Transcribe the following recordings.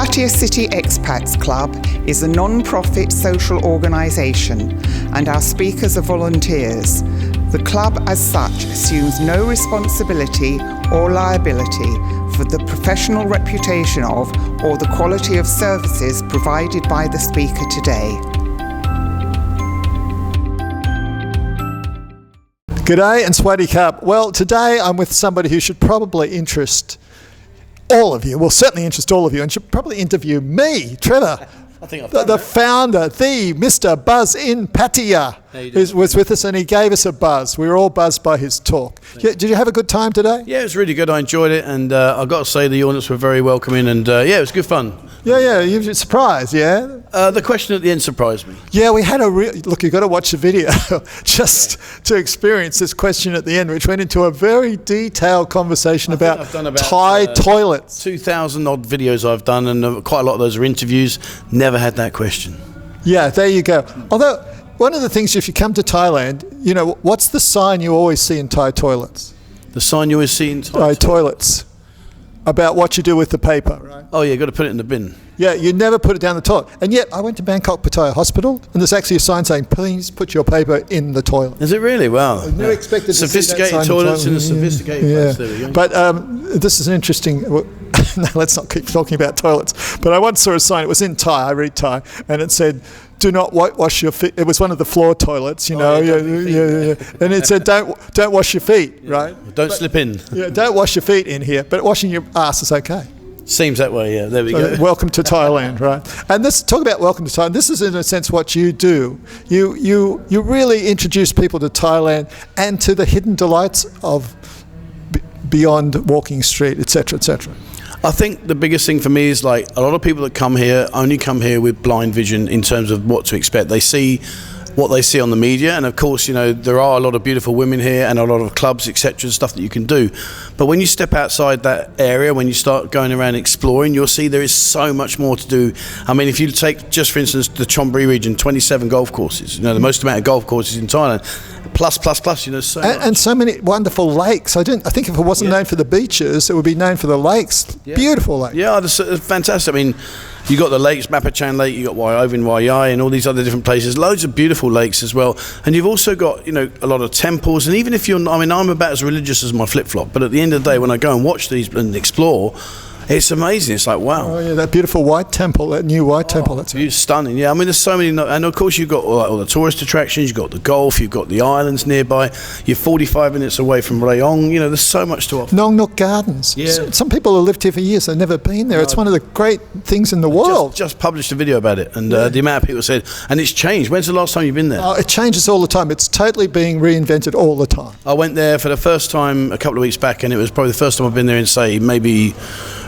Pattaya City Expats Club is a non-profit social organisation and our speakers are volunteers. The club as such assumes no responsibility or liability for the professional reputation of or the quality of services provided by the speaker today. G'day and Swaddy Cup. Well, today I'm with somebody who should probably interest all of you. Well, certainly interest all of you and should probably interview me, Trevor. I think I've the founder, the Mr. Buzz in Pattaya, who was with us, and he gave us a buzz. We were all buzzed by his talk. Did you have a good time today? Yeah, it was really good. I enjoyed it, and I've got to say the audience were very welcoming, and yeah, it was good fun. Yeah, you were surprised, yeah? The question at the end surprised me. Yeah, we had look, you've got to watch the video just to experience this question at the end, which went into a very detailed conversation about Thai toilets. 2,000 odd videos I've done, and quite a lot of those are interviews. Never had that question. Yeah, there you go. Although, one of the things, if you come to Thailand, you know, what's the sign you always see in Thai toilets? The sign you always see in Thai toilets? About what you do with the paper, right? Oh yeah, got to put it in the bin. Yeah, you never put it down the toilet. And yet, I went to Bangkok Pattaya Hospital, and there's actually a sign saying, "Please put your paper in the toilet." Is it really? Wow. I never expected sophisticated to see that sign toilets in a sophisticated place. There we go. But this is an interesting. No, let's not keep talking about toilets. But I once saw a sign. It was in Thai. I read Thai, and it said, "Do not wash your feet." It was one of the floor toilets, you know. Yeah. And it said, "Don't wash your feet," right? Don't slip in. Yeah, don't wash your feet in here, but washing your ass is okay. Seems that way, yeah. There we go. Welcome to Thailand, right? And talk about welcome to Thailand. This is, in a sense, what you do. You really introduce people to Thailand and to the hidden delights of beyond walking street, etc., etc. I think the biggest thing for me is, like, a lot of people that come here only come here with blind vision in terms of what to expect. They see what they see on the media, and of course, you know, there are a lot of beautiful women here and a lot of clubs, etc., stuff that you can do. But when you step outside that area, when you start going around exploring, you'll see there is so much more to do. I mean, if you take, just for instance, the Chonburi region, 27 golf courses, you know, the most amount of golf courses in Thailand, plus, you know, so much. And so many wonderful lakes. I think if it wasn't known for the beaches, it would be known for the lakes. Yeah. Beautiful lakes. Yeah, it's fantastic. I mean, you got the lakes, Mapachan Lake, you got Ovin Waiai, and all these other different places. Loads of beautiful lakes as well. And you've also got, you know, a lot of temples. And even if you're, I mean, I'm about as religious as my flip-flop, but at the end of the day, when I go and watch these and explore, it's amazing. It's like, wow. Oh yeah, that beautiful white temple, that new white temple. That's stunning. Yeah, I mean, there's so many, and of course you've got all the tourist attractions. You've got the golf. You've got the islands nearby. You're 45 minutes away from Rayong. You know, there's so much to offer. Nong Nok Gardens. Yeah. Some people have lived here for years. They've never been there. No. It's one of the great things in the world. Just published a video about it, and the amount of people said, and it's changed. When's the last time you've been there? Oh, it changes all the time. It's totally being reinvented all the time. I went there for the first time a couple of weeks back, and it was probably the first time I've been there in, say, maybe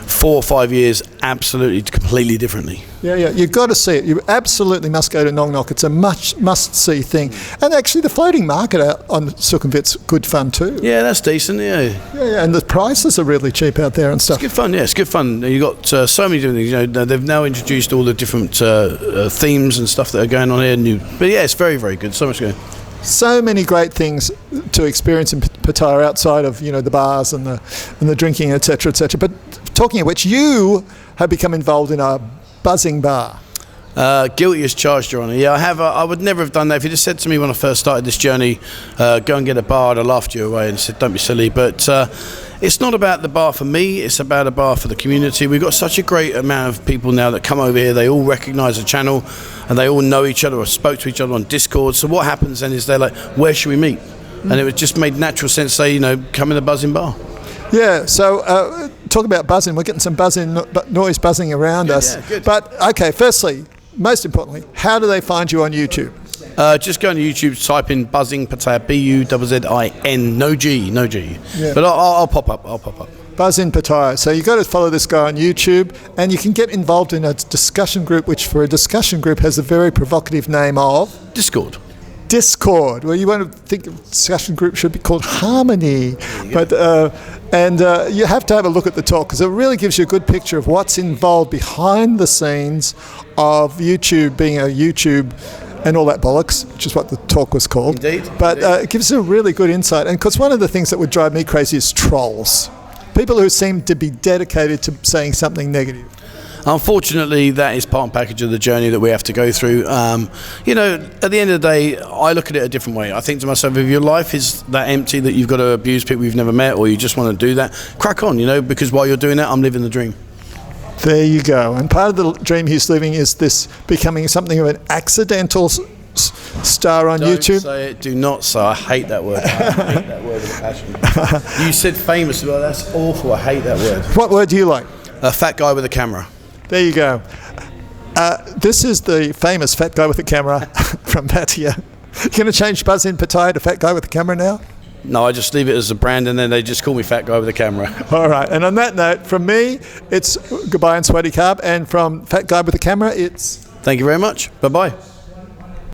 4 or 5 years, absolutely, completely differently. Yeah, you've got to see it. You absolutely must go to Nong Nok. It's a must-see thing. And actually, the floating market out on Sukhumvit's good fun too. Yeah, that's decent, yeah. Yeah, and the prices are really cheap out there and stuff. It's good fun, yeah, it's good fun. You've got so many different things. You know, they've now introduced all the different themes and stuff that are going on here. But yeah, it's very, very good. So much going. So many great things to experience in Pattaya outside of, you know, the bars and the drinking, etc., etc. But talking of which, you have become involved in a buzzing bar. Guilty as charged, Your Honour. Yeah, I have. I would never have done that. If you just said to me when I first started this journey, go and get a bar, I'd have laughed you away and said, don't be silly. But it's not about the bar for me, it's about a bar for the community. We've got such a great amount of people now that come over here. They all recognise the channel and they all know each other or spoke to each other on Discord. So what happens then is they're like, where should we meet? And it just made natural sense to say, you know, come in the buzzing bar. Yeah, so talk about buzzing. We're getting some noise buzzing around us. Yeah, good. But, okay, firstly, most importantly, how do they find you on YouTube? Just go on YouTube, type in Buzzing Pattaya, Buzzin, no G. Yeah. But I'll pop up. Buzz in Pattaya. So you've got to follow this guy on YouTube, and you can get involved in a discussion group, which for a discussion group has a very provocative name of... Discord. Well, you won't think a discussion group should be called Harmony, but you have to have a look at the talk because it really gives you a good picture of what's involved behind the scenes of YouTube being a YouTube and all that bollocks, which is what the talk was called. Indeed. But it gives a really good insight, and because one of the things that would drive me crazy is trolls, people who seem to be dedicated to saying something negative. unfortunately, that is part and package of the journey that we have to go through. You know, at the end of the day, I look at it a different way. I think to myself, if your life is that empty that you've got to abuse people you've never met, or you just want to do that, crack on, you know, because while you're doing that, I'm living the dream. There you go. And part of the dream he's living is this becoming something of an accidental star on YouTube. Don't say it. Do not say. I hate that word. I hate that word with a passion. You said famous. Well, that's awful. I hate that word. What word do you like? A fat guy with a camera. There you go. This is the famous fat guy with a camera from Pattaya. You going to change Buzz in Pattaya to fat guy with a camera now? No, I just leave it as a brand, and then they just call me fat guy with a camera. All right. And on that note, from me, it's goodbye and sweaty carb, and from fat guy with a camera, it's... Thank you very much. Bye-bye.